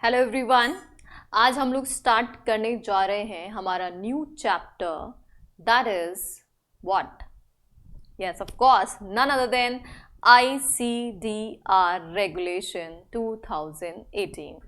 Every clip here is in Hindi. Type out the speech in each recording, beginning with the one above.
Hello everyone. आज हम लोग स्टार्ट करने जा रहे हैं हमारा new chapter, that is what. Yes, of course, none other than ICDR regulation 2018।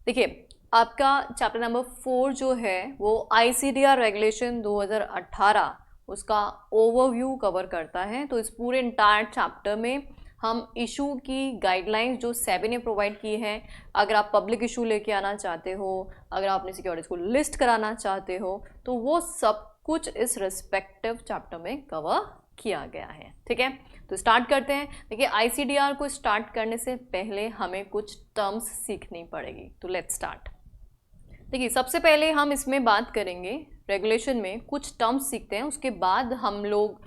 देखिए, आपका चैप्टर नंबर 4 जो है वो ICDR रेगुलेशन 2018 उसका ओवरव्यू कवर करता है। तो इस पूरे इंटायर चैप्टर में हम इशू की गाइडलाइंस जो सेबी ने प्रोवाइड की है, अगर आप पब्लिक इशू लेके आना चाहते हो, अगर आप अपनी सिक्योरिटीज को लिस्ट कराना चाहते हो, तो वो सब कुछ इस रिस्पेक्टिव चैप्टर में कवर किया गया है। ठीक है, तो स्टार्ट करते हैं। देखिए, ICDR को स्टार्ट करने से पहले हमें कुछ टर्म्स सीखनी पड़ेगी। तो लेट्स स्टार्ट। देखिए, सबसे पहले हम इसमें बात करेंगे, रेगुलेशन में कुछ टर्म्स सीखते हैं, उसके बाद हम लोग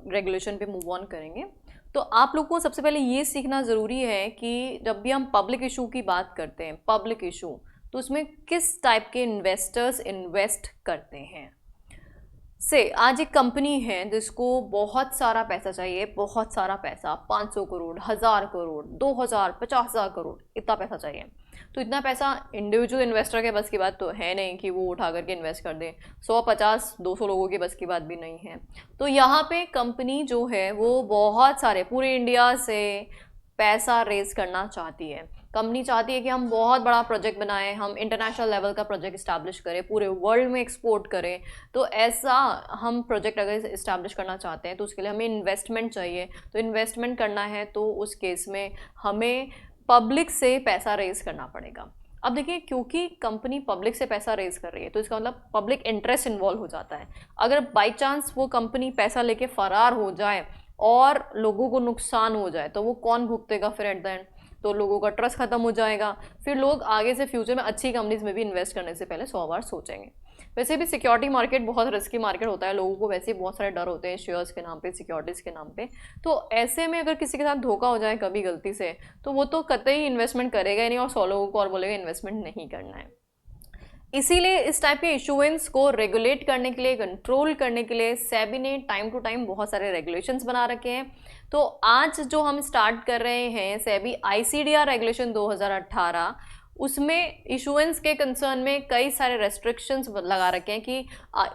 रेगुलेशन पे मूव ऑन करेंगे। तो आप लोग को सबसे पहले ये सीखना ज़रूरी है कि जब भी हम पब्लिक इशू की बात करते हैं, पब्लिक इशू, तो उसमें किस टाइप के इन्वेस्टर्स इन्वेस्ट करते हैं। से आज एक कंपनी है जिसको बहुत सारा पैसा चाहिए, बहुत सारा पैसा, 500 करोड़, 1000 करोड़, 2000, 50,000 करोड़, इतना पैसा चाहिए। तो इतना पैसा इंडिविजुअल इन्वेस्टर के बस की बात तो है नहीं कि वो उठा करके इन्वेस्ट कर दे। 100, 50, 200 लोगों की बस की बात भी नहीं है। तो यहाँ पे कंपनी जो है वो बहुत सारे पूरे इंडिया से पैसा रेज करना चाहती है। कंपनी चाहती है कि हम बहुत बड़ा प्रोजेक्ट बनाएं, हम इंटरनेशनल लेवल का प्रोजेक्ट इस्टेब्लिश करें, पूरे वर्ल्ड में एक्सपोर्ट करें। तो ऐसा हम प्रोजेक्ट अगर इस्टेब्लिश करना चाहते हैं तो उसके लिए हमें इन्वेस्टमेंट चाहिए। तो इन्वेस्टमेंट करना है तो उस केस में हमें पब्लिक से पैसा रेज करना पड़ेगा। अब देखिए, क्योंकि कंपनी पब्लिक से पैसा रेज कर रही है तो इसका मतलब पब्लिक इंटरेस्ट इन्वॉल्व हो जाता है। अगर बाई चांस वो कंपनी पैसा लेके फरार हो जाए और लोगों को नुकसान हो जाए तो वो कौन भुगतेगा फिर एट द एंड? तो लोगों का ट्रस्ट खत्म हो जाएगा। फिर लोग आगे से फ्यूचर में अच्छी कंपनीज में भी इन्वेस्ट करने से पहले 100 बार सोचेंगे। वैसे भी सिक्योरिटी मार्केट बहुत रिस्की मार्केट होता है, लोगों को वैसे ही बहुत सारे डर होते हैं शेयर्स के नाम पे, सिक्योरिटीज़ के नाम पे। तो ऐसे में अगर किसी के साथ धोखा हो जाए कभी गलती से, तो वो तो कतई इन्वेस्टमेंट करेगा ही नहीं और 100 लोगों को और बोलेगा इन्वेस्टमेंट नहीं करना है। इसीलिए इस टाइप के इशुएंस को रेगुलेट करने के लिए, कंट्रोल करने के लिए सेबी ने टाइम टू टाइम बहुत सारे रेगुलेशंस बना रखे हैं। तो आज जो हम स्टार्ट कर रहे हैं सेबी ICDR रेगुलेशन 2018, उसमें इशुएंस के कंसर्न में कई सारे रेस्ट्रिक्शंस लगा रखे हैं कि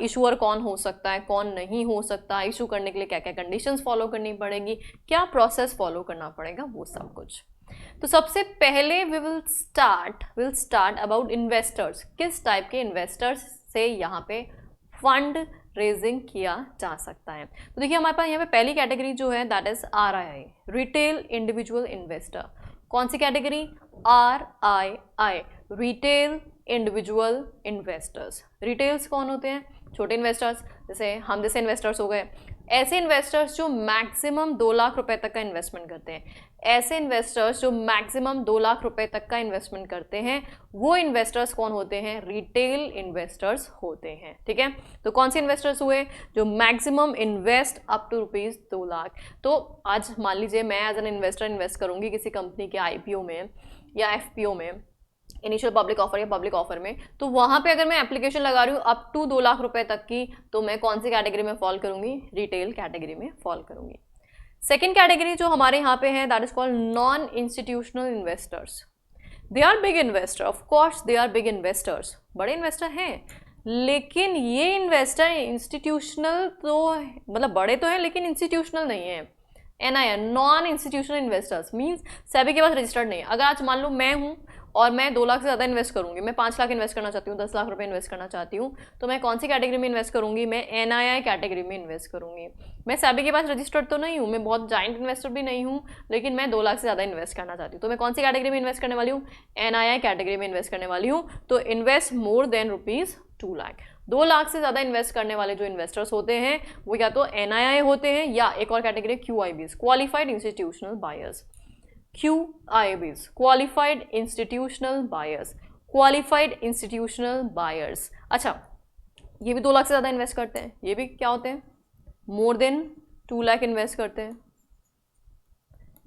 इशूअर कौन हो सकता है, कौन नहीं हो सकता, इशू करने के लिए क्या क्या कंडीशंस फॉलो करनी पड़ेगी, क्या प्रोसेस फॉलो करना पड़ेगा, वो सब कुछ। तो सबसे पहले विल स्टार्ट अबाउट इन्वेस्टर्स। किस टाइप के इन्वेस्टर्स से यहाँ पे फंड रेजिंग किया जा सकता है। तो देखिए, हमारे पास यहाँ पे पहली कैटेगरी जो है that is RII, retail individual investor. कौन सी category? RII, retail individual investors. Retails कौन होते हैं? छोटे इन्वेस्टर्स, जैसे हम जैसे इन्वेस्टर्स हो गए। ऐसे इन्वेस्टर्स जो मैक्सिमम 2 लाख रुपए तक का इन्वेस्टमेंट करते हैं, ऐसे इन्वेस्टर्स जो मैक्सिमम 2 लाख रुपए तक का इन्वेस्टमेंट करते हैं, वो इन्वेस्टर्स कौन होते हैं? रिटेल इन्वेस्टर्स होते हैं। ठीक है, तो कौन से इन्वेस्टर्स हुए? जो maximum invest up to ₹2 lakh. तो आज मान लीजिए मैं एज एन इन्वेस्टर इन्वेस्ट करूंगी किसी कंपनी के IPO में या FPO में, इनिशियल पब्लिक ऑफर या पब्लिक ऑफर में, तो वहां पे अगर मैं एप्लीकेशन लगा रही हूँ अप टू 2 लाख रुपए तक की, तो मैं कौन सी कैटेगरी में फॉल करूंगी? रिटेल कैटेगरी में फॉल करूंगी। सेकेंड कैटेगरी जो हमारे यहाँ पे है that is called non institutional investors. They are big investor, of course they are big investors, बड़े इन्वेस्टर हैं, लेकिन ये इन्वेस्टर इंस्टीट्यूशनल तो मतलब बड़े तो हैं लेकिन इंस्टीट्यूशनल नहीं है। NIN, non institutional investors means SEBI के पास रजिस्टर्ड नहीं है। अगर आज मान लो मैं हूँ और मैं 2 लाख से ज़्यादा इन्वेस्ट करूंगी, मैं 5 लाख इन्वेस्ट करना चाहती हूँ, 10 लाख रुपए इन्वेस्ट करना चाहती हूँ, तो मैं कौन सी कैटेगरी में इन्वेस्ट करूंगी? मैं NII कैटेगरी में इन्वेस्ट करूंगी। मैं सेबी के पास रजिस्टर्ड तो नहीं हूँ, मैं बहुत जाइंट इन्वेस्टर भी नहीं हूँ, लेकिन मैं 2 लाख से ज़्यादा इन्वेस्ट करना चाहती हूँ, तो मैं कौन सी कैटेगरी में इन्वेस्ट करने वाली हूँ? NII कैटेगरी में इन्वेस्ट करने वाली हूँ। तो invest more than ₹2 lakh. 2 lakh से ज़्यादा इन्वेस्ट करने वाले जो इन्वेस्टर्स होते हैं वो या तो NII होते हैं या एक और category QIBs, qualified institutional buyers. QIBs, qualified institutional buyers, qualified institutional buyers. अच्छा, ये भी 2 लाख से ज़्यादा इन्वेस्ट करते हैं, ये भी क्या होते हैं? मोर देन 2 लाख इन्वेस्ट करते हैं।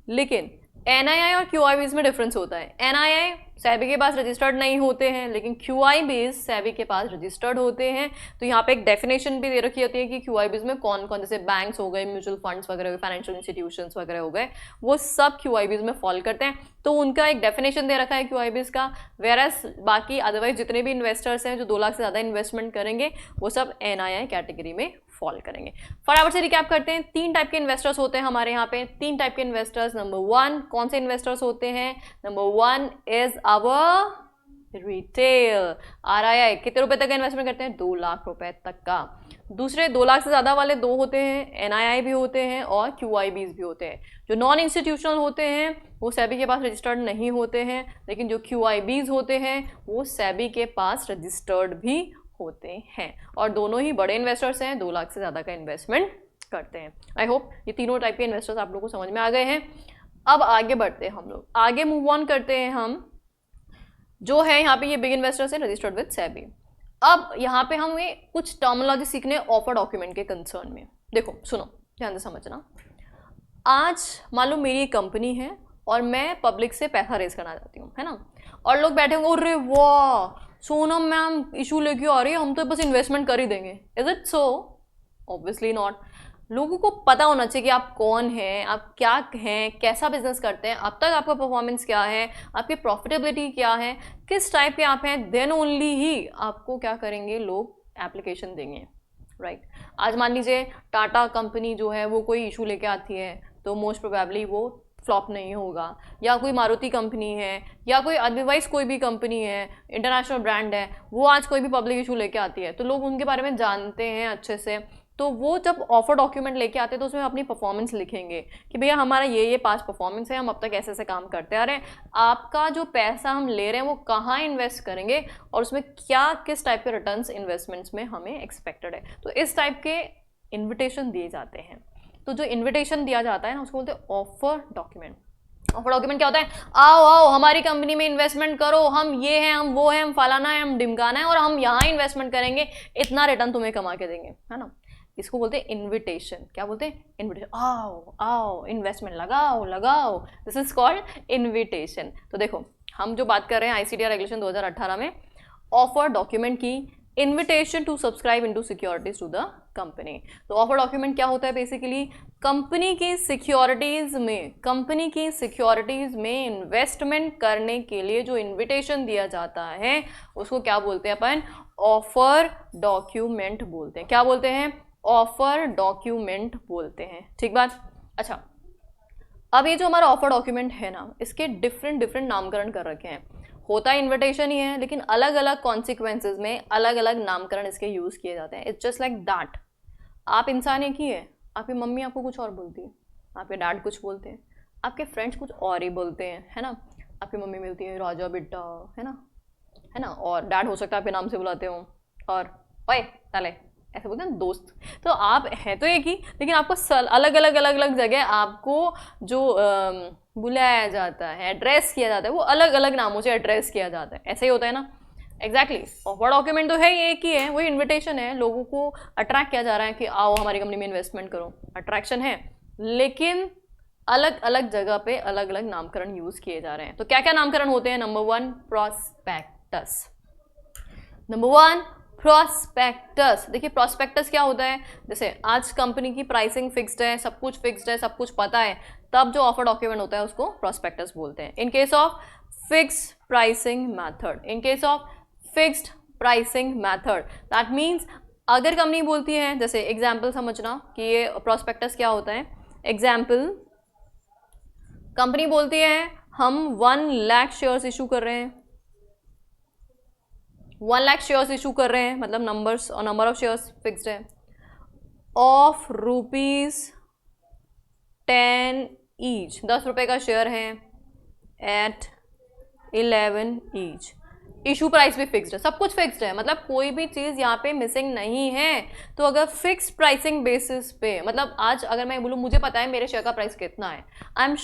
लेकिन एनआईआई और क्यूआईबीज में डिफरेंस होता है। एनआईआई सेबी के पास रजिस्टर्ड नहीं होते हैं, लेकिन क्यूआईबीज सेबी के पास रजिस्टर्ड होते हैं। तो यहाँ पे एक डेफिनेशन भी दे रखी होती है कि क्यूआईबीज में कौन कौन, जैसे बैंक्स हो गए, म्यूचुअल फंड्स वगैरह हो गए, फाइनेंशियल इंस्टीट्यूशंस वगैरह हो गए, वो सब क्यूआईबीज में फॉल करते हैं। तो उनका एक डेफिनेशन दे रखा है क्यूआईबीज का। वेरएस बाकी अदरवाइज जितने भी इन्वेस्टर्स हैं जो 2 लाख से ज़्यादा इन्वेस्टमेंट करेंगे, वो सब एनआईआई कैटेगरी में फॉल करेंगे। फटाफट से रिकैप करते हैं। 3 टाइप के इन्वेस्टर्स होते हैं हमारे यहाँ पे। 3 टाइप के इन्वेस्टर्स। नंबर 1 कौन से इन्वेस्टर्स होते हैं? Number 1 is our retail. RII कितने रुपए तक का इन्वेस्टमेंट करते हैं? 2 लाख रुपए तक का। दूसरे 2 लाख से ज़्यादा वाले 2 होते हैं, एनआईआई भी होते हैं और क्यूआईबीज भी होते हैं। जो नॉन इंस्टीट्यूशनल होते हैं वो सेबी के पास रजिस्टर्ड नहीं होते हैं, लेकिन जो क्यूआईबीज होते हैं वो सेबी के पास रजिस्टर्ड भी होते हैं, और दोनों ही बड़े इन्वेस्टर्स हैं, 2 लाख से ज़्यादा का इन्वेस्टमेंट करते हैं। आई होप ये तीनों टाइप के इन्वेस्टर्स आप लोगों को समझ में आ गए हैं। अब आगे बढ़ते हैं हम लोग, आगे मूव ऑन करते हैं हम। जो है यहाँ पे ये बिग इन्वेस्टर्स है रजिस्टर्ड विद सेबी। अब यहाँ पे हमें कुछ टर्मिनोलॉजी सीखने ऑफर डॉक्यूमेंट के कंसर्न में। देखो सुनो ध्यान से समझना। आज मान लो मेरी एक कंपनी है और मैं पब्लिक से पैसा रेज करना चाहती हूँ, है ना, और लोग बैठे होंगे, अरे वाह सोनम मैम इशू लेके आ रही है, हम तो बस इन्वेस्टमेंट कर ही देंगे। Is it so? Obviously not. लोगों को पता होना चाहिए कि आप कौन हैं, आप क्या हैं, कैसा बिजनेस करते हैं, अब तक आपका परफॉर्मेंस क्या है, आपकी प्रॉफिटेबिलिटी क्या है, किस टाइप के आप हैं, देन ओनली ही आपको क्या करेंगे, लोग एप्लीकेशन देंगे, राइट। आज मान लीजिए टाटा कंपनी जो है वो कोई इशू लेके आती है तो मोस्ट प्रोबेबली वो फ्लॉप नहीं होगा, या कोई मारुति कंपनी है या कोई अदरवाइज कोई भी कंपनी है, इंटरनेशनल ब्रांड है, वो आज कोई भी पब्लिक इशू लेके आती है तो लोग उनके बारे में जानते हैं अच्छे से, तो वो जब ऑफर डॉक्यूमेंट लेके आते हैं तो उसमें अपनी परफॉर्मेंस लिखेंगे कि भैया हमारा ये पास परफॉर्मेंस है, हम अब तक ऐसे ऐसे काम करते आ रहे हैं, आपका जो पैसा हम ले रहे हैं वो कहाँ इन्वेस्ट करेंगे और उसमें क्या किस टाइप के रिटर्न्स इन्वेस्टमेंट्स में हमें एक्सपेक्टेड है। तो इस टाइप के इन्विटेशन दिए जाते हैं। तो जो इन्विटेशन दिया जाता है ना उसको बोलते हैं ऑफर डॉक्यूमेंट। ऑफर डॉक्यूमेंट क्या होता है? आओ आओ हमारी कंपनी में इन्वेस्टमेंट करो, हम ये हैं, हम वो हैं, हम फलाना है, हम ढिमकाना है, और हम यहाँ इन्वेस्टमेंट करेंगे, इतना रिटर्न तुम्हें कमा के देंगे, है ना। इसको बोलते हैं इन्विटेशन। क्या बोलते हैं? इन्विटेशन। आओ आओ इन्वेस्टमेंट लगाओ लगाओ, दिस इज कॉल्ड इन्विटेशन। तो देखो हम जो बात कर रहे हैं आईसीडीआर रेगुलेशन 2018 में ऑफर डॉक्यूमेंट की, invitation to subscribe into securities to the company. तो ऑफर डॉक्यूमेंट क्या होता है? बेसिकली कंपनी की सिक्योरिटीज में इन्वेस्टमेंट करने के लिए जो इन्विटेशन दिया जाता है उसको क्या बोलते हैं अपन? ऑफर डॉक्यूमेंट बोलते हैं। क्या बोलते हैं? ऑफर डॉक्यूमेंट बोलते हैं। ठीक बात। अच्छा अब ये जो हमारा ऑफर डॉक्यूमेंट है ना, इसके डिफरेंट नामकरण कर रखे हैं। होता इन्विटेशन ही है, लेकिन अलग अलग कॉन्सिक्वेंसेज में अलग अलग नामकरण इसके यूज किए जाते हैं। It's just like that. आप इंसान एक ही है, आपकी मम्मी आपको कुछ और बोलती है, आपके डैड कुछ बोलते हैं, आपके फ्रेंड्स कुछ और ही बोलते हैं, है ना। आपकी मम्मी मिलती है राजा बेटा, है ना, और डैड हो सकता है आपके नाम से बुलाते हो, और ओए ताले ऐसे बोलते हैं दोस्त। तो आप है तो एक ही, लेकिन आपको अलग अलग जगह आपको जो बुलाया जाता है, एड्रेस किया जाता है, वो अलग अलग नामों से एड्रेस किया जाता है। ऐसे ही होता है ना। एग्जैक्टली ऑफर डॉक्यूमेंट तो है ही एक ही है, वही इन्विटेशन है, लोगों को अट्रैक्ट किया जा रहा है कि आओ हमारी कंपनी में इन्वेस्टमेंट करो, अट्रैक्शन है, लेकिन अलग अलग जगह पे अलग अलग नामकरण यूज किए जा रहे हैं। तो क्या क्या नामकरण होते हैं? Number 1 prospectus. Number 1 prospectus. देखिए प्रॉस्पेक्टस क्या होता है? जैसे आज कंपनी की प्राइसिंग फिक्स्ड है, सब कुछ फिक्स्ड है, सब कुछ पता है, तब जो ऑफर डॉक्यूमेंट होता है उसको प्रॉस्पेक्टस बोलते हैं। In case of fixed pricing method, in case of fixed pricing method, that means अगर कंपनी बोलती है, जैसे एग्जाम्पल समझना कि ये प्रॉस्पेक्टस क्या होता है। एग्जाम्पल, कंपनी बोलती है हम 1 लाख शेयर्स इशू कर रहे हैं, 1 लाख शेयर्स इशू कर रहे हैं, मतलब नंबर्स और नंबर ऑफ शेयर्स फिक्स्ड है, ऑफ ₹10 ईच, 10 रुपये का शेयर है, एट 11 ईच। इशू प्राइस भी फिक्स्ड है, सब कुछ फिक्स्ड है, मतलब कोई भी चीज़ यहाँ पे मिसिंग नहीं है। तो अगर फिक्स प्राइसिंग बेसिस पे, मतलब आज अगर मैं बोलूँ मुझे पता है मेरे शेयर का प्राइस कितना है, आई एम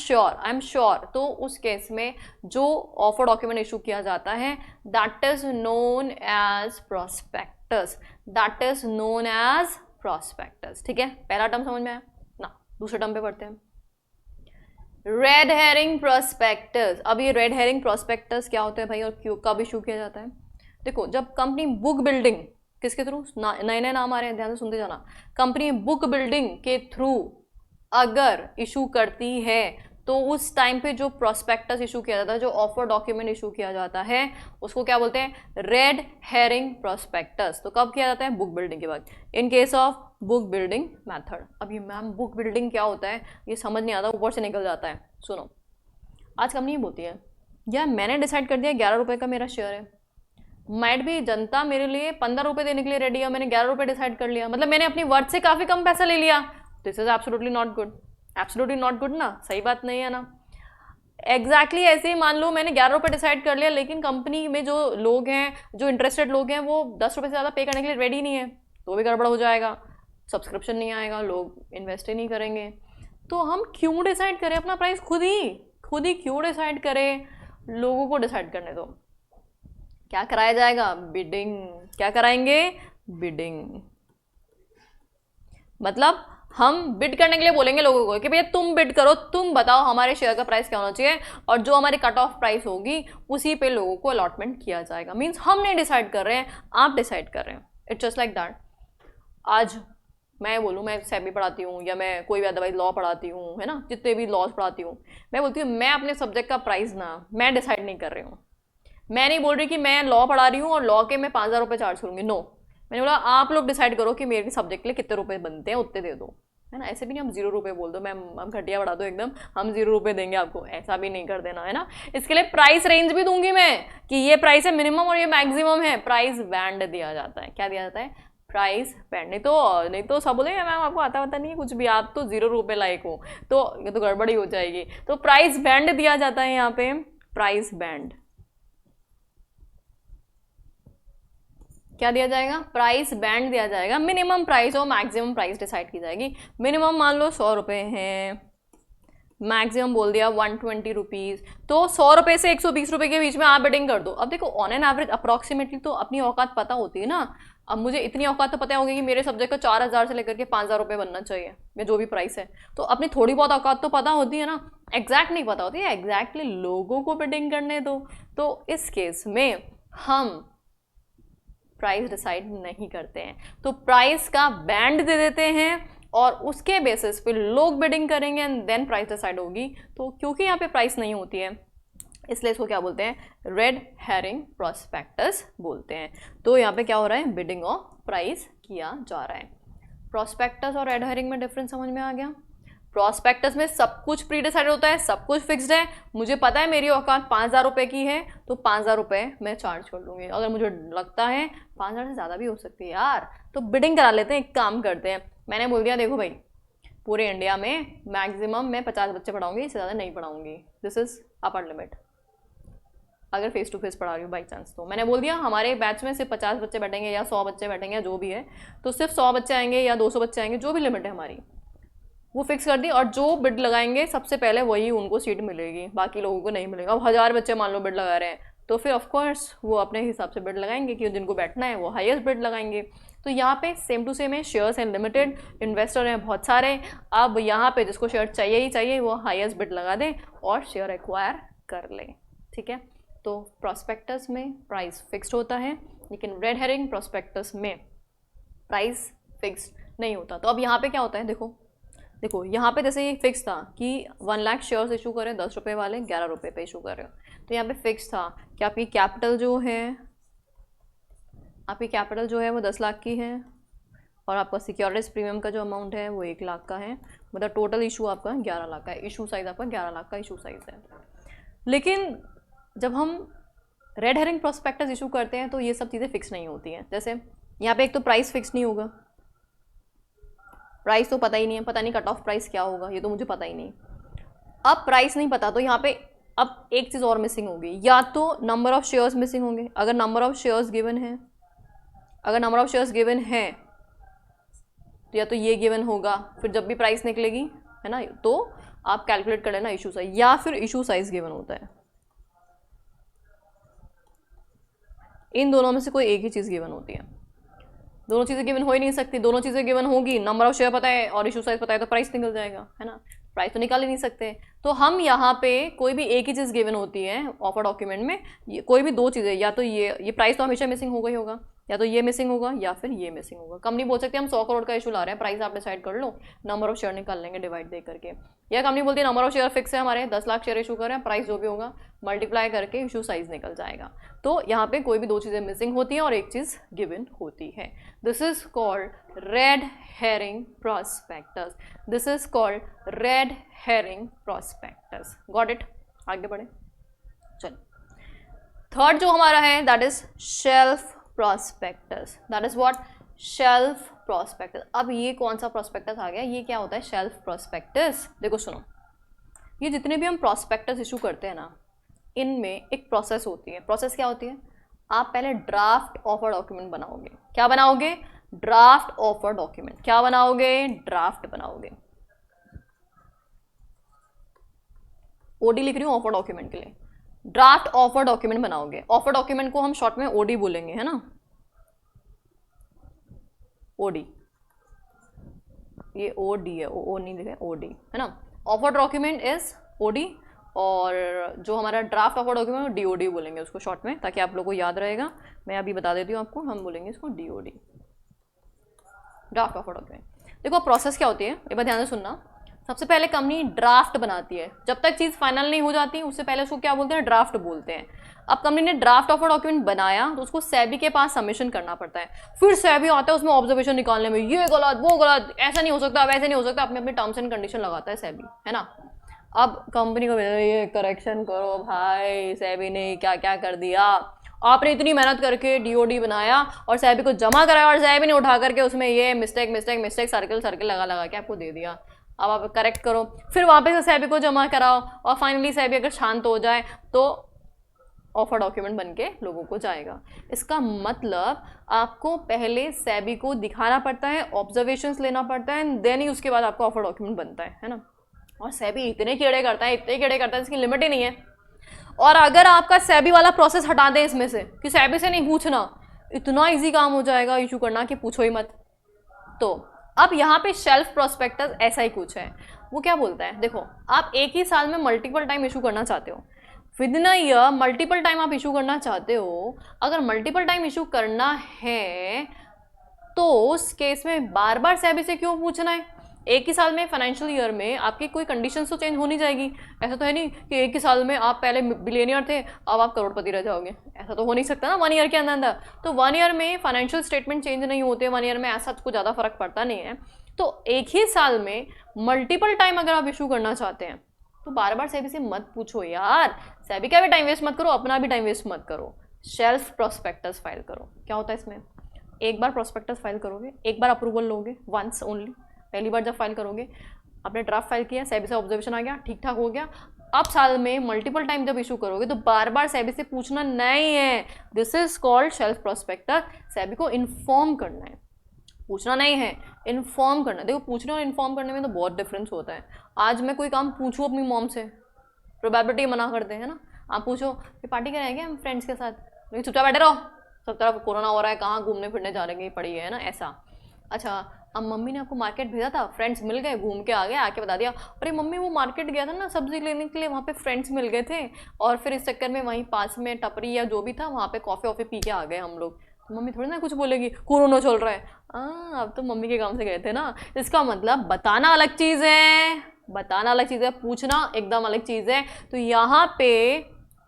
श्योर, तो उस केस में जो ऑफर डॉक्यूमेंट इशू किया जाता है that is known as prospectus, that is known as prospectus. ठीक है, पहला टर्म समझ में आया ना। दूसरे टर्म पे पढ़ते हैं। Red herring prospectus. अब ये रेड हेरिंग प्रोस्पेक्टस क्या होता है भाई और क्यों कब इशू किया जाता है? देखो, जब कंपनी बुक बिल्डिंग किसके थ्रू, नए नए नाम आ रहे हैं, ध्यान से सुनते जाना, कंपनी बुक बिल्डिंग के थ्रू अगर इशू करती है तो उस टाइम पे जो प्रोस्पेक्टस इशू किया जाता है, जो ऑफर डॉक्यूमेंट इशू किया जाता है, उसको क्या बोलते हैं? Red herring prospectus. तो कब किया जाता है? बुक बिल्डिंग के बाद, in case of book building method. अब ये मैम बुक बिल्डिंग क्या होता है ये समझ नहीं आता, ऊपर से निकल जाता है। सुनो, आज कंपनी बोलती है यार मैंने डिसाइड कर दिया 11 रुपये का मेरा शेयर है, माइट भी जनता मेरे लिए 15 रुपये देने के लिए रेडी है, मैंने 11 रुपये डिसाइड कर लिया, मतलब मैंने अपनी वर्थ से काफ़ी कम पैसा ले लिया। This is absolutely not good, absolutely not good ना, सही बात नहीं है ना। एग्जैक्टली ऐसे ही मान लो मैंने 11 रुपये डिसाइड कर लिया, लेकिन कंपनी में जो लोग हैं, जो इंटरेस्टेड लोग हैं, वो 10 रुपये से ज़्यादा पे करने के लिए रेडी नहीं है, तो भी गड़बड़ हो जाएगा, सब्सक्रिप्शन नहीं आएगा, लोग इन्वेस्ट ही नहीं करेंगे। तो हम क्यों डिसाइड करें अपना प्राइस? खुद ही क्यों डिसाइड करें? लोगों को डिसाइड करने दो। क्या कराया जाएगा? बिडिंग। क्या कराएंगे? बिडिंग। मतलब हम बिड करने के लिए बोलेंगे लोगों को कि भैया तुम बिड करो, तुम बताओ हमारे शेयर का प्राइस क्या होना चाहिए, और जो हमारी कट ऑफ प्राइस होगी उसी पे लोगों को अलॉटमेंट किया जाएगा। मीन्स हम नहीं डिसाइड कर रहे हैं, आप डिसाइड कर रहे हैं। It's just like that. आज मैं बोलूँ, मैं सेबी पढ़ाती हूँ या मैं कोई भी अदरवाइज लॉ पढ़ाती हूँ, है ना, जितने भी लॉज पढ़ाती हूँ, मैं बोलती हूँ मैं अपने सब्जेक्ट का प्राइस ना मैं डिसाइड नहीं कर रही हूँ। मैं नहीं बोल रही कि मैं लॉ पढ़ा रही हूँ और लॉ के मैं 5,000 रुपये चार्ज करूँगी, नो। मैंने बोला आप लोग डिसाइड करो कि मेरे सब्जेक्ट के लिए कितने रुपए बनते हैं, उतने दे दो, है ना। ऐसे भी नहीं हम 0 रुपये बोल दो, मैम हम घटिया बढ़ा दो एकदम, हम 0 रुपये देंगे आपको, ऐसा भी नहीं कर देना, है ना। इसके लिए प्राइस रेंज भी दूंगी मैं कि ये प्राइस है मिनिमम और ये मैक्सिमम है। प्राइस बैंड दिया जाता है। क्या दिया जाता है? Price band. नहीं तो सब बोलेंगे मैम आपको आता पता नहीं है कुछ भी, आप तो 0 रुपये लायक हो, तो ये तो गड़बड़ी हो जाएगी। तो प्राइस बैंड दिया जाता है यहाँ पे, प्राइस बैंड। क्या दिया जाएगा? प्राइस बैंड दिया जाएगा। मिनिमम प्राइस और मैक्सिमम प्राइस डिसाइड की जाएगी। मिनिमम मान लो 100 रुपये है, मैक्सिमम बोल दिया 120 रुपीज़, तो 100 रुपये से 120 रुपये के बीच में आप बिडिंग कर दो। अब देखो ऑन एन एवरेज अप्रॉक्सीमेटली तो अपनी औकात पता होती है ना। अब मुझे इतनी औकात तो पता होगी कि मेरे सब्जेक्ट का 4,000 से लेकर के 5,000 रुपये बनना चाहिए, या जो भी प्राइस है, तो अपनी थोड़ी बहुत औकात तो पता होती है ना। एग्जैक्ट नहीं पता होती है, एग्जैक्टली लोगों को बिडिंग करने दो। तो इस केस में हम प्राइस डिसाइड नहीं करते हैं, तो प्राइस का बैंड दे देते हैं और उसके बेसिस पे लोग बिडिंग करेंगे एंड देन प्राइस डिसाइड होगी। तो क्योंकि यहाँ पे प्राइस नहीं होती है, इसलिए इसको क्या बोलते हैं? रेड हेरिंग प्रोस्पेक्टस बोलते हैं। तो यहाँ पे क्या हो रहा है? बिडिंग ऑफ प्राइस किया जा रहा है। प्रोस्पेक्टस और रेड हेरिंग में डिफरेंस समझ में आ गया? प्रोस्पेक्टस में सब कुछ प्री डिसाइडेड होता है, सब कुछ फिक्स्ड है। मुझे पता है मेरी औकात 5,000 रुपये की है, तो 5,000 रुपये मैं चार्ज कर लूँगी। अगर मुझे लगता है 5,000 से ज़्यादा भी हो सकती है यार, तो बिडिंग करा लेते हैं। एक काम करते हैं, मैंने बोल दिया देखो भाई पूरे इंडिया में मैक्सिमम मैं 50 बच्चे पढ़ाऊँगी, इससे ज़्यादा नहीं पढ़ाऊँगी, दिस इज़ अपर लिमिट। अगर फेस टू फेस पढ़ा रही हूँ बाई चांस, तो मैंने बोल दिया हमारे बैच में सिर्फ 50 बच्चे बैठेंगे या 100 बच्चे बैठेंगे या जो भी है, तो सिर्फ 100 बच्चे आएंगे या 200 बच्चे आएंगे, जो भी लिमिट है हमारी वो फिक्स कर दी। और जो बिड लगाएंगे सबसे पहले वही उनको सीट मिलेगी, बाकी लोगों को नहीं मिलेगा। अब 1000 बच्चे मान लो बिड लगा रहे हैं, तो फिर ऑफकोर्स वो अपने हिसाब से बिड लगाएंगे कि जिनको बैठना है वो हाईएस्ट बिड लगाएंगे। तो यहाँ पे सेम टू सेम है, शेयर्स हैं लिमिटेड, इन्वेस्टर हैं बहुत सारे। अब यहाँ पे जिसको शेयर चाहिए ही चाहिए वो हाईएस्ट बिड लगा दे और शेयर एक्वायर कर ले, ठीक है। तो प्रोस्पेक्टस में प्राइस फिक्स्ड होता है, लेकिन रेड हेरिंग प्रोस्पेक्टस में प्राइस फिक्स्ड नहीं होता। तो अब यहाँ पे क्या होता है, देखो यहाँ पे जैसे ये फिक्स था कि 1 लाख शेयर्स इशू करें 10 रुपये वाले 11 रुपये पे इशू कर रहे हो, तो यहाँ पे फिक्स था कि आपकी कैपिटल जो है वो 10 लाख की है और आपका सिक्योरिटीज प्रीमियम का जो अमाउंट है वो 1 लाख का है। मतलब टोटल इशू आपका 11 लाख का है। इशू साइज़ आपका 11 लाख का इशू साइज़ है। लेकिन जब हम रेड हेरिंग प्रोस्पेक्टस इशू करते हैं तो ये सब चीज़ें फिक्स नहीं होती हैं। जैसे यहाँ पे एक तो प्राइस फिक्स नहीं होगा, प्राइस तो पता ही नहीं है, पता नहीं कट ऑफ प्राइस क्या होगा, ये तो मुझे पता ही नहीं। अब प्राइस नहीं पता तो यहाँ पे अब एक चीज़ और मिसिंग होगी, या तो नंबर ऑफ शेयर्स मिसिंग होंगे। अगर नंबर ऑफ शेयर्स गिवन है तो या तो ये गिवन होगा, फिर जब भी प्राइस निकलेगी, है ना, तो आप कैलकुलेट कर लेना इशू साइज, या फिर इशू साइज गिवन होता है। इन दोनों में से कोई एक ही चीज़ गिवन होती है। दोनों चीज़ें गिवन हो ही नहीं सकती। दोनों चीज़ें गिवन होगी, नंबर ऑफ शेयर पता है और इशू साइज पता है, तो प्राइस निकल जाएगा, है ना। प्राइस तो निकाल ही नहीं सकते। तो हम यहाँ पे कोई भी एक ही चीज़ गिवन होती है ऑफर डॉक्यूमेंट में, कोई भी दो चीज़ें, या तो ये प्राइस तो हमेशा मिसिंग होगा ही होगा, या तो ये मिसिंग होगा या फिर ये मिसिंग होगा। कंपनी बोल सकती है हम 100 करोड़ का इशू ला रहे हैं, प्राइस आप डिसाइड कर लो, नंबर ऑफ शेयर निकाल लेंगे डिवाइड दे करके। या कंपनी बोलती है नंबर ऑफ शेयर फिक्स है हमारे, 10 लाख शेयर इशू कर रहे हैं, प्राइस जो भी होगा मल्टीप्लाई करके इशू साइज निकल जाएगा। तो यहाँ पे कोई भी दो चीज़ें मिसिंग होती हैं और एक चीज़ गिवन होती है। This is called red herring prospectus. This is called red herring prospectus. Got it? आगे बढ़े, चलो। थर्ड जो हमारा है that is shelf prospectus. That is what? Shelf prospectus. अब ये कौन सा प्रॉस्पेक्टस आ गया? ये क्या होता है शेल्फ प्रॉस्पेक्टस? देखो सुनो, ये जितने भी हम प्रॉस्पेक्टस इशू करते हैं ना, इनमें एक प्रोसेस होती है। प्रोसेस क्या होती है? आप पहले ड्राफ्ट ऑफर डॉक्यूमेंट बनाओगे। क्या बनाओगे? Draft offer document. क्या बनाओगे? ड्राफ्ट बनाओगे। ओडी लिख रही हूँ ऑफर डॉक्यूमेंट के लिए। ड्राफ्ट ऑफर डॉक्यूमेंट बनाओगे। ऑफर डॉक्यूमेंट को हम शॉर्ट में ओडी बोलेंगे, है ना? ओडी, ये ओडी है, ओ नहीं लिखा है, ओडी है ना। ऑफर डॉक्यूमेंट इज ओडी, और जो हमारा ड्राफ्ट ऑफर डॉक्यूमेंट है डीओडी बोलेंगे उसको शॉर्ट में, ताकि आप लोगों को याद रहेगा। मैं अभी बता देती हूँ आपको, हम बोलेंगे इसको डीओडी, ड्राफ्ट ऑफर डॉक्यूमेंट। देखो प्रोसेस क्या होती है, एक बार ध्यान से सुनना। सबसे पहले कंपनी ड्राफ्ट बनाती है। जब तक चीज़ फाइनल नहीं हो जाती उससे पहले उसको क्या बोलते हैं? ड्राफ्ट बोलते हैं। अब कंपनी ने ड्राफ्ट ऑफर डॉक्यूमेंट बनाया तो उसको सेबी के पास सबमिशन करना पड़ता है। फिर सेबी आता है उसमें ऑब्जर्वेशन निकालने में, ये गलत, वो गलत, ऐसा नहीं हो सकता, वैसे नहीं हो सकता, अपने अपने टर्म्स एंड कंडीशन लगाता है सेबी, है ना। अब कंपनी को ये करेक्शन करो भाई, सेबी ने क्या क्या कर दिया, आपने इतनी मेहनत करके डीओडी बनाया और सेबी को जमा कराया और सेबी ने उठा करके उसमें ये mistake mistake mistake circle circle लगा लगा के आपको दे दिया। अब आप करेक्ट करो, फिर वापस से सेबी को जमा कराओ, और फाइनली सेबी अगर शांत हो जाए तो ऑफर डॉक्यूमेंट बन के लोगों को जाएगा। इसका मतलब आपको पहले सेबी को दिखाना पड़ता है, ऑब्जर्वेशंस लेना पड़ता है, देन ही उसके बाद आपका ऑफर डॉक्यूमेंट बनता है ना। और सेबी इतने कीड़े करता है, इतने कीड़े करता है, इसकी लिमिट ही नहीं है। और अगर आपका सेबी वाला प्रोसेस हटा दें इसमें से कि सेबी से नहीं पूछना, इतना ईजी काम हो जाएगा इशू करना कि पूछो ही मत। तो अब यहाँ पे शेल्फ प्रोस्पेक्टस ऐसा ही कुछ है। वो क्या बोलता है, देखो आप एक ही साल में मल्टीपल टाइम इशू करना चाहते हो, with in a year multiple time आप इशू करना चाहते हो। अगर मल्टीपल टाइम इशू करना है तो उस केस में बार बार सेबी से क्यों पूछना है? एक ही साल में फाइनेंशियल ईयर में आपकी कोई कंडीशन तो चेंज हो नहीं जाएगी। ऐसा तो है नहीं कि एक ही साल में आप पहले बिलियनियर थे अब आप करोड़पति रह जाओगे, ऐसा तो हो नहीं सकता ना 1 ईयर के अंदर अंदर। तो 1 ईयर में फाइनेंशियल स्टेटमेंट चेंज नहीं होते, 1 ईयर में ऐसा कुछ ज़्यादा फर्क पड़ता नहीं है। तो एक ही साल में मल्टीपल टाइम अगर आप इशू करना चाहते हैं तो बार बार सेबी से मत पूछो यार, सेबी का भी टाइम वेस्ट मत करो, अपना भी टाइम वेस्ट मत करो, शेल्फ प्रोस्पेक्टस फाइल करो। क्या होता है इसमें, एक बार प्रोस्पेक्टस फाइल करोगे, एक बार अप्रूवल लोगे, वंस ओनली। पहली बार जब फाइल करोगे, आपने ड्राफ्ट फाइल किया, सेबी से ऑब्जर्वेशन आ गया, ठीक ठाक हो गया। अब साल में मल्टीपल टाइम जब इशू करोगे तो बार बार सेबी से पूछना नहीं है। This is called shelf prospectus. SEBI को इन्फॉर्म करना है, पूछना नहीं है, इन्फॉर्म करना है। देखो पूछने और इन्फॉर्म करने में तो बहुत डिफरेंस होता है। आज मैं कोई काम पूछूँ अपनी मॉम से, प्रोबेबिलिटी मना करते हैं ना, आप पूछो कि पार्टी करेंगे हम फ्रेंड्स के साथ, नहीं चुपचाप बैठे रहो, सब तरफ कोरोना हो रहा है, कहाँ घूमने फिरने जाने पड़ी है ना, ऐसा। अच्छा, अब मम्मी ने आपको मार्केट भेजा था, फ्रेंड्स मिल गए, घूम के आ गए, आके बता दिया अरे मम्मी वो मार्केट गया था ना सब्जी लेने के लिए, वहाँ पे फ्रेंड्स मिल गए थे, और फिर इस चक्कर में वहीं पास में टपरी या जो भी था वहाँ पे कॉफ़ी वॉफ़ी पी के आ गए हम लोग। तो मम्मी थोड़ी ना कुछ बोलेगी, कोरोना चल रहा है, अब तो मम्मी के काम से गए थे ना। इसका मतलब बताना अलग चीज़ है, बताना अलग चीज़ है, पूछना एकदम अलग चीज़ है। तो यहाँ पे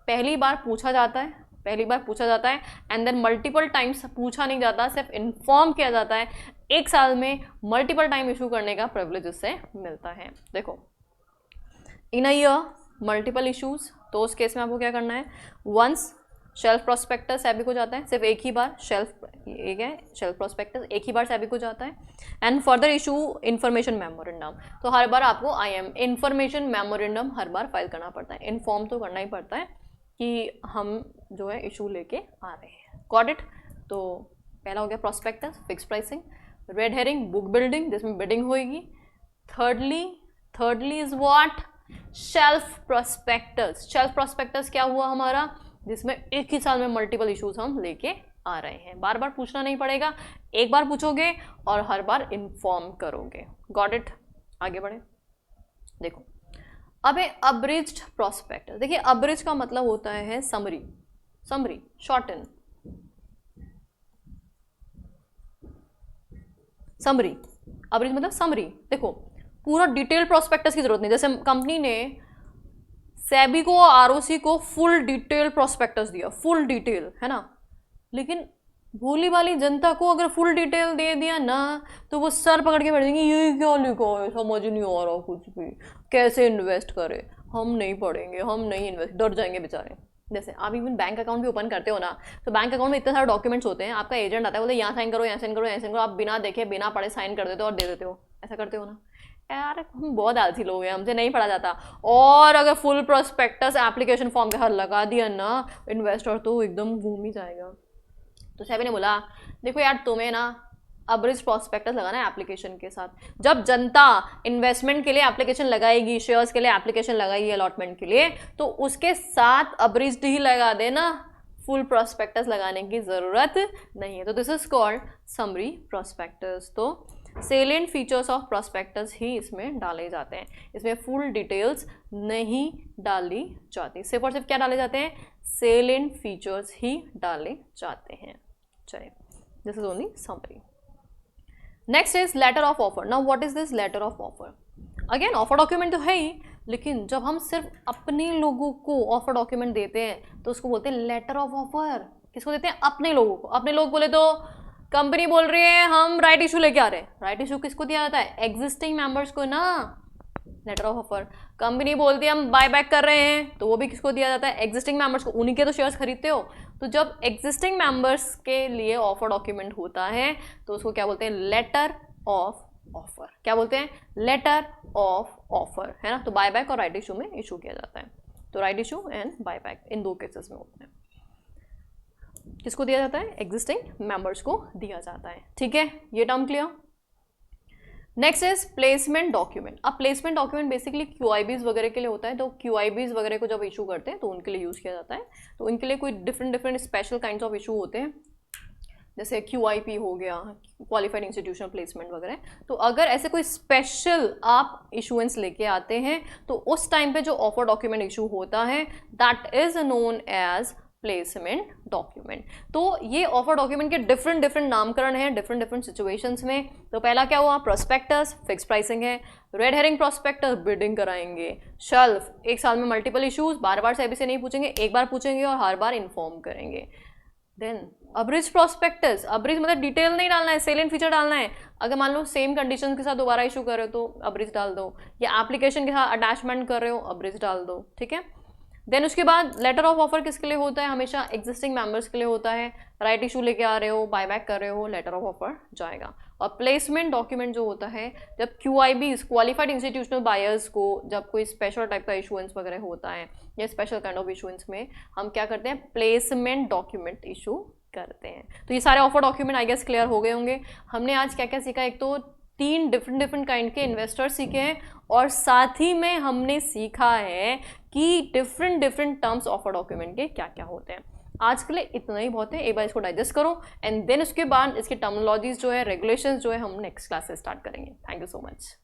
पहली बार पूछा जाता है, पहली बार पूछा जाता है, एंड देन मल्टीपल टाइम्स पूछा नहीं जाता, सिर्फ इन्फॉर्म किया जाता है। एक साल में मल्टीपल टाइम इशू करने का प्रिविलेज इससे मिलता है। देखो इन अ ईयर मल्टीपल इशूज, तो उस केस में आपको क्या करना है, वंस शेल्फ प्रोस्पेक्टस सेबी को जाता है, सिर्फ एक ही बार शेल्फ, एक है शेल्फ प्रोस्पेक्टस, एक ही बार सेबी को जाता है। And further issue information memorandum, तो हर बार आपको इन्फॉर्मेशन मेमोरेंडम हर बार फाइल करना पड़ता है, इन्फॉर्म तो करना ही पड़ता है कि हम जो है इशू लेके आ रहे हैं। Got it? तो पहला हो गया prospectus, fix pricing. Red herring book building, जिसमें बिडिंग होगी। Thirdly is what, shelf prospectus. Shelf prospectus क्या हुआ हमारा, जिसमें एक ही साल में मल्टीपल इश्यूज हम लेके आ रहे हैं। बार बार पूछना नहीं पड़ेगा, एक बार पूछोगे और हर बार इन्फॉर्म करोगे। Got it? आगे बढ़े। देखो अब है अब्रिज्ड प्रोस्पेक्टस। देखिए अब्रिज का मतलब होता है summary, summary shorten, summary, abridge मतलब समरी। देखो पूरा डिटेल प्रोस्पेक्टस की जरूरत नहीं, जैसे कंपनी ने सेबी को और आरओसी को फुल डिटेल प्रोस्पेक्टस दिया, फुल डिटेल, है ना, लेकिन भोली वाली जनता को अगर फुल डिटेल दे दिया ना तो वो सर पकड़ के बैठ जाएंगे, ये क्या लिखा है, समझ नहीं आ रहा कुछ भी, कैसे इन्वेस्ट करें, हम नहीं पढ़ेंगे, हम नहीं इन्वेस्ट, डर जाएंगे बेचारे। जैसे आप इवन बैंक अकाउंट भी ओपन करते हो ना, तो बैंक अकाउंट में इतने सारे डॉक्यूमेंट्स होते हैं, आपका एजेंट आता है बोले यहाँ साइन करो, यहाँ साइन करो, यहाँ साइन करो, आप बिना देखे बिना पढ़े साइन कर देते हो और दे देते हो, ऐसा करते हो ना। यार हम बहुत आलसी लोग हैं, हमसे नहीं पढ़ा जाता। और अगर फुल प्रोस्पेक्टस एप्लीकेशन फॉर्म के हर लगा दिया ना, इन्वेस्टर तो एकदम घूम ही जाएगा। तो सेबी ने बोला देखो यार तुम्हें ना अब्रिज प्रोस्पेक्टस लगाना है एप्लीकेशन के साथ। जब जनता इन्वेस्टमेंट के लिए एप्लीकेशन लगाएगी, शेयर्स के लिए एप्लीकेशन लगाएगी अलॉटमेंट के लिए, तो उसके साथ अब्रिज्ड ही लगा देना, फुल प्रोस्पेक्टस लगाने की जरूरत नहीं है। तो this is called summary prospectus. तो सेलिएंट फीचर्स ऑफ प्रोस्पेक्टस ही इसमें डाले जाते हैं, इसमें फुल डिटेल्स नहीं डाली जाती, सिर्फ और सिर्फ क्या डाले जाते हैं, सेलिएंट फीचर्स ही डाले जाते हैं। चलिए this is only summary. Next is letter of offer. Now what is this letter of offer? Again offer document तो है ही, लेकिन जब हम सिर्फ अपने लोगों को ऑफर डॉक्यूमेंट देते हैं तो उसको बोलते हैं लेटर ऑफ ऑफर। किसको देते हैं? अपने लोगों को। अपने लोग बोले तो कंपनी बोल रही है हम राइट इशू लेके आ रहे हैं, राइट इशू किसको दिया जाता है? एग्जिस्टिंग मेंबर्स को ना, लेटर ऑफ ऑफर। कंपनी बोलती है हम बाय बैक कर रहे हैं, तो वो भी किसको दिया जाता है? एग्जिस्टिंग मेंबर्स को, उन्हीं के तो शेयर्स खरीदते हो। तो जब एग्जिस्टिंग मेंबर्स के लिए ऑफर डॉक्यूमेंट होता है तो उसको क्या बोलते हैं? Letter of offer. क्या बोलते हैं? लेटर ऑफ ऑफर, है ना। तो बाय बैक और राइट इशू में इशू किया जाता है। तो right issue and buy back इन दो केसेस में होते हैं। किसको दिया जाता है? एग्जिस्टिंग मेंबर्स को दिया जाता है। ठीक है, ये term clear. Next is placement document. अब प्लेसमेंट डॉक्यूमेंट बेसिकली क्यूआईबीज वगैरह के लिए होता है। तो क्यूआईबीज वगैरह को जब इशू करते हैं तो उनके लिए यूज़ किया जाता है। तो इनके लिए कोई different special kinds of issue होते हैं, जैसे क्यूआईपी हो गया, क्वालिफाइड इंस्टीट्यूशनल प्लेसमेंट वगैरह। तो अगर ऐसे कोई स्पेशल आप इशुएंस लेके आते हैं तो उस टाइम पे जो ऑफर डॉक्यूमेंट इशू होता है that is known as placement document. तो ये ऑफर डॉक्यूमेंट के डिफरेंट नामकरण हैं डिफरेंट सिचुएशंस में। तो पहला क्या हुआ? प्रोस्पेक्टस, फिक्स प्राइसिंग है। रेड हेरिंग प्रोस्पेक्टस, बिडिंग कराएंगे। शेल्फ, एक साल में मल्टीपल इश्यूज, बार बार सेबी से नहीं पूछेंगे, एक बार पूछेंगे और हर बार इन्फॉर्म करेंगे। देन अब्रिज प्रोस्पेक्टस, अब्रिज मतलब डिटेल नहीं डालना है, सेलिएंट फीचर डालना है। अगर मान लो सेम कंडीशन के साथ दोबारा इशू कर रहे हो तो अब्रिज डाल दो, या एप्लीकेशन के साथ अटैचमेंट कर रहे हो अब्रिज डाल दो। ठीक है। देन उसके बाद लेटर ऑफ ऑफर किसके लिए होता है? हमेशा एग्जिस्टिंग मेंबर्स के लिए होता है। राइट इशू लेके आ रहे हो, बाय बैक कर रहे हो, लेटर ऑफ ऑफर जाएगा। और प्लेसमेंट डॉक्यूमेंट जो होता है जब क्यूआईबीज, क्वालिफाइड इंस्टीट्यूशनल बायर्स को जब कोई स्पेशल टाइप का इशुएंस वगैरह होता है या स्पेशल काइंड ऑफ इशुएंस में हम क्या करते हैं? प्लेसमेंट डॉक्यूमेंट इशू करते हैं। तो ये सारे offer document I guess clear हो गए होंगे। हमने आज क्या क्या सीखा? एक तो 3 डिफरेंट काइंड के इन्वेस्टर्स सीखे हैं और साथ ही में हमने सीखा है कि डिफरेंट टर्म्स ऑफर डॉक्यूमेंट के क्या क्या होते हैं। आज के लिए इतना ही बहुत है। एक बार इसको डाइजेस्ट करो एंड देन उसके बाद इसकी टर्मिनोलॉजीज जो है, रेगुलेशंस जो है, हम नेक्स्ट क्लास से स्टार्ट करेंगे। Thank you so much.